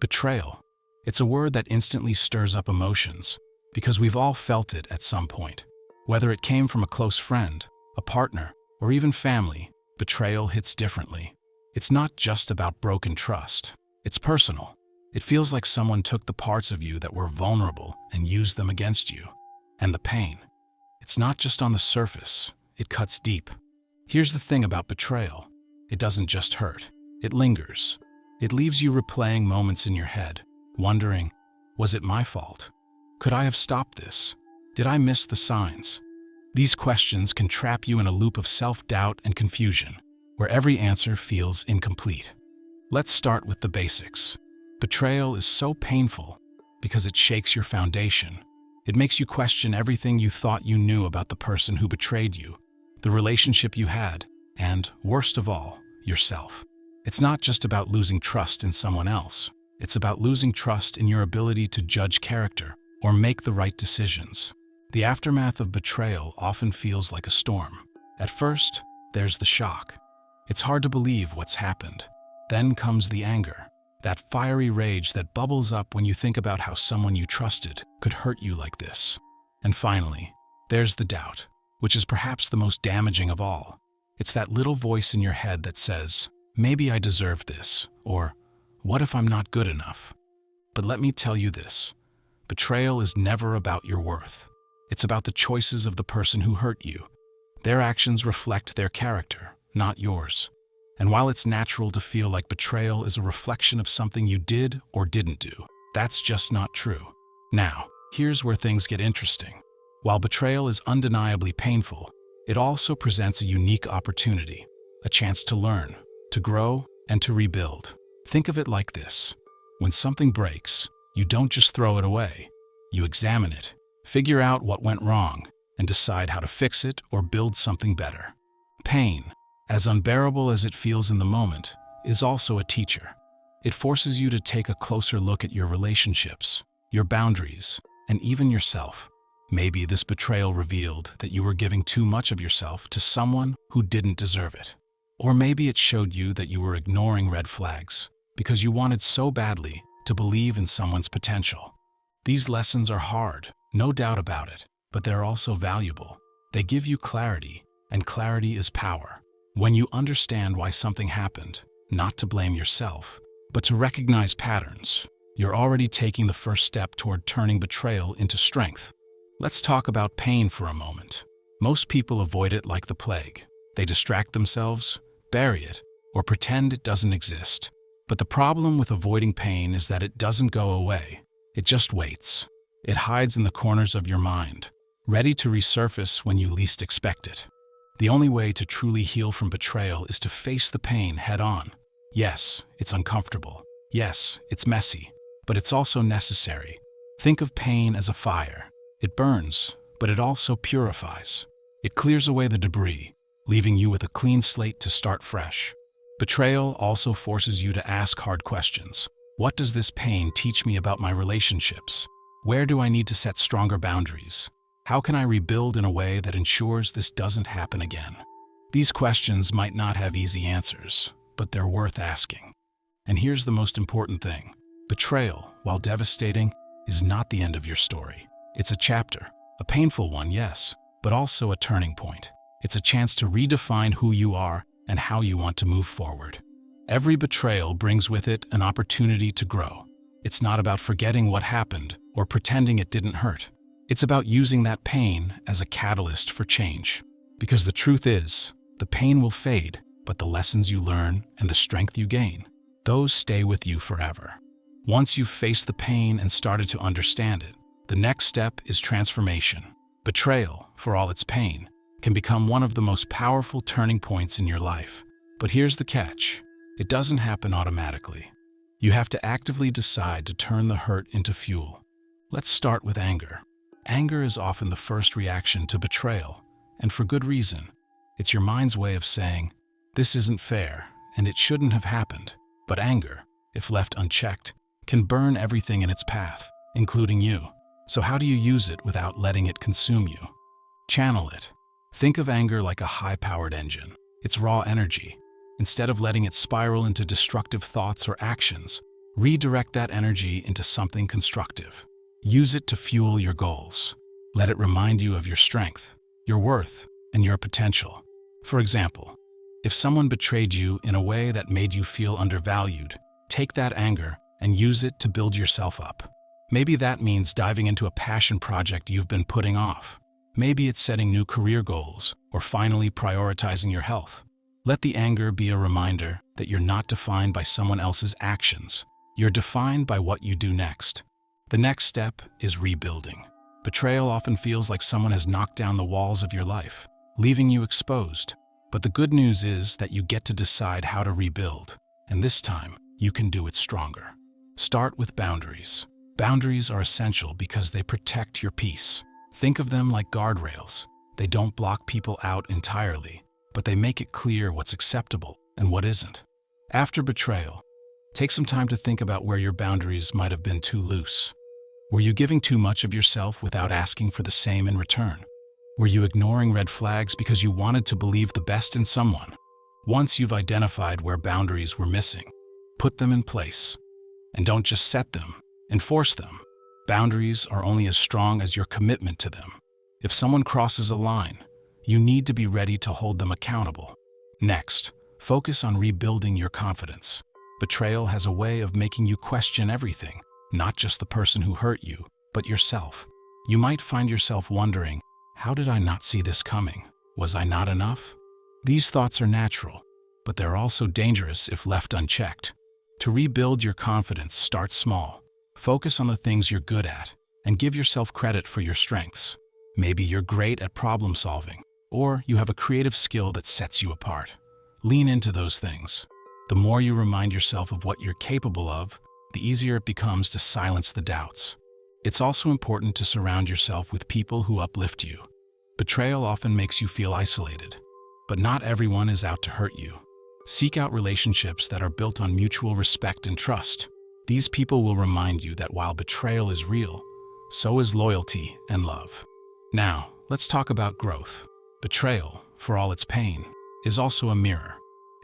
Betrayal. It's a word that instantly stirs up emotions, because we've all felt it at some point. Whether it came from a close friend, a partner, or even family, betrayal hits differently. It's not just about broken trust. It's personal. It feels like someone took the parts of you that were vulnerable and used them against you. And the pain. It's not just on the surface. It cuts deep. Here's the thing about betrayal. It doesn't just hurt. It lingers. It leaves you replaying moments in your head, wondering, was it my fault? Could I have stopped this? Did I miss the signs? These questions can trap you in a loop of self-doubt and confusion, where every answer feels incomplete. Let's start with the basics. Betrayal is so painful because it shakes your foundation. It makes you question everything you thought you knew about the person who betrayed you, the relationship you had, and, worst of all, yourself. It's not just about losing trust in someone else. It's about losing trust in your ability to judge character or make the right decisions. The aftermath of betrayal often feels like a storm. At first, there's the shock. It's hard to believe what's happened. Then comes the anger, that fiery rage that bubbles up when you think about how someone you trusted could hurt you like this. And finally, there's the doubt, which is perhaps the most damaging of all. It's that little voice in your head that says, maybe I deserve this, or what if I'm not good enough? But let me tell you this, betrayal is never about your worth. It's about the choices of the person who hurt you. Their actions reflect their character, not yours. And while it's natural to feel like betrayal is a reflection of something you did or didn't do, that's just not true. Now, here's where things get interesting. While betrayal is undeniably painful, it also presents a unique opportunity, a chance to learn, to grow, and to rebuild. Think of it like this. When something breaks, you don't just throw it away. You examine it, figure out what went wrong, and decide how to fix it or build something better. Pain, as unbearable as it feels in the moment, is also a teacher. It forces you to take a closer look at your relationships, your boundaries, and even yourself. Maybe this betrayal revealed that you were giving too much of yourself to someone who didn't deserve it. Or maybe it showed you that you were ignoring red flags because you wanted so badly to believe in someone's potential. These lessons are hard, no doubt about it, but they're also valuable. They give you clarity, and clarity is power. When you understand why something happened, not to blame yourself, but to recognize patterns, you're already taking the first step toward turning betrayal into strength. Let's talk about pain for a moment. Most people avoid it like the plague. They distract themselves, bury it, or pretend it doesn't exist. But the problem with avoiding pain is that it doesn't go away. It just waits. It hides in the corners of your mind, ready to resurface when you least expect it. The only way to truly heal from betrayal is to face the pain head-on. Yes, it's uncomfortable. Yes, it's messy, but it's also necessary. Think of pain as a fire. It burns, but it also purifies. It clears away the debris, leaving you with a clean slate to start fresh. Betrayal also forces you to ask hard questions. What does this pain teach me about my relationships? Where do I need to set stronger boundaries? How can I rebuild in a way that ensures this doesn't happen again? These questions might not have easy answers, but they're worth asking. And here's the most important thing. Betrayal, while devastating, is not the end of your story. It's a chapter, a painful one, yes, but also a turning point. It's a chance to redefine who you are and how you want to move forward. Every betrayal brings with it an opportunity to grow. It's not about forgetting what happened or pretending it didn't hurt. It's about using that pain as a catalyst for change. Because the truth is, the pain will fade, but the lessons you learn and the strength you gain, those stay with you forever. Once you've faced the pain and started to understand it, the next step is transformation. Betrayal, for all its pain, can become one of the most powerful turning points in your life. But here's the catch. It doesn't happen automatically. You have to actively decide to turn the hurt into fuel. Let's start with anger. Anger is often the first reaction to betrayal, and for good reason. It's your mind's way of saying, this isn't fair, and it shouldn't have happened. But anger, if left unchecked, can burn everything in its path, including you. So how do you use it without letting it consume you? Channel it. Think of anger like a high-powered engine. It's raw energy. Instead of letting it spiral into destructive thoughts or actions, Redirect that energy into something constructive. Use it to fuel your goals. Let it remind you of your strength, your worth, and your potential. For example, if someone betrayed you in a way that made you feel undervalued, take that anger and use it to build yourself up. Maybe that means diving into a passion project you've been putting off. Maybe it's setting new career goals or finally prioritizing your health. Let the anger be a reminder that you're not defined by someone else's actions. You're defined by what you do next. The next step is rebuilding. Betrayal often feels like someone has knocked down the walls of your life, leaving you exposed. But the good news is that you get to decide how to rebuild, and this time, you can do it stronger. Start with boundaries. Boundaries are essential because they protect your peace. Think of them like guardrails. They don't block people out entirely, but they make it clear what's acceptable and what isn't. After betrayal, take some time to think about where your boundaries might have been too loose. Were you giving too much of yourself without asking for the same in return? Were you ignoring red flags because you wanted to believe the best in someone? Once you've identified where boundaries were missing, put them in place. And don't just set them, enforce them. Boundaries are only as strong as your commitment to them. If someone crosses a line, you need to be ready to hold them accountable. Next, focus on rebuilding your confidence. Betrayal has a way of making you question everything, not just the person who hurt you, but yourself. You might find yourself wondering, how did I not see this coming? Was I not enough? These thoughts are natural, but they're also dangerous if left unchecked. To rebuild your confidence, start small. Focus on the things you're good at and give yourself credit for your strengths. Maybe you're great at problem solving, or you have a creative skill that sets you apart. Lean into those things. The more you remind yourself of what you're capable of, the easier it becomes to silence the doubts. It's also important to surround yourself with people who uplift you. Betrayal often makes you feel isolated, but not everyone is out to hurt you. Seek out relationships that are built on mutual respect and trust. These people will remind you that while betrayal is real, so is loyalty and love. Now, let's talk about growth. Betrayal, for all its pain, is also a mirror.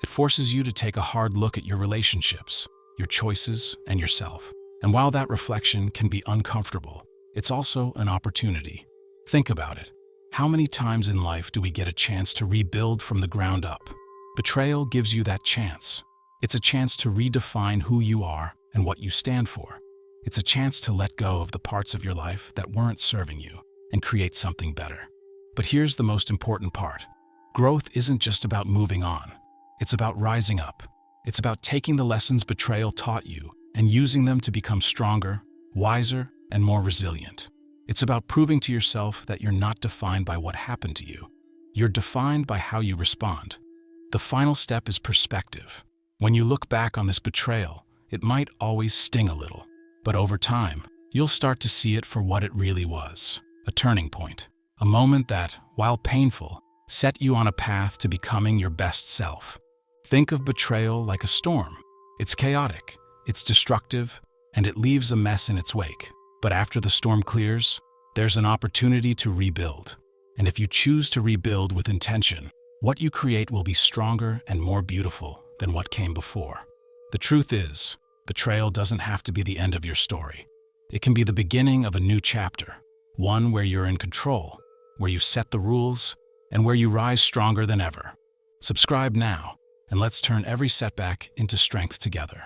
It forces you to take a hard look at your relationships, your choices, and yourself. And while that reflection can be uncomfortable, it's also an opportunity. Think about it. How many times in life do we get a chance to rebuild from the ground up? Betrayal gives you that chance. It's a chance to redefine who you are and what you stand for. It's a chance to let go of the parts of your life that weren't serving you and create something better. But here's the most important part. Growth isn't just about moving on. It's about rising up. It's about taking the lessons betrayal taught you and using them to become stronger, wiser, and more resilient. It's about proving to yourself that you're not defined by what happened to you. You're defined by how you respond. The final step is perspective. When you look back on this betrayal, it might always sting a little, but over time, you'll start to see it for what it really was. A turning point. A moment that, while painful, set you on a path to becoming your best self. Think of betrayal like a storm. It's chaotic, it's destructive, and it leaves a mess in its wake. But after the storm clears, there's an opportunity to rebuild. And if you choose to rebuild with intention, what you create will be stronger and more beautiful than what came before. The truth is, betrayal doesn't have to be the end of your story. It can be the beginning of a new chapter, one where you're in control, where you set the rules, and where you rise stronger than ever. Subscribe now, and let's turn every setback into strength together.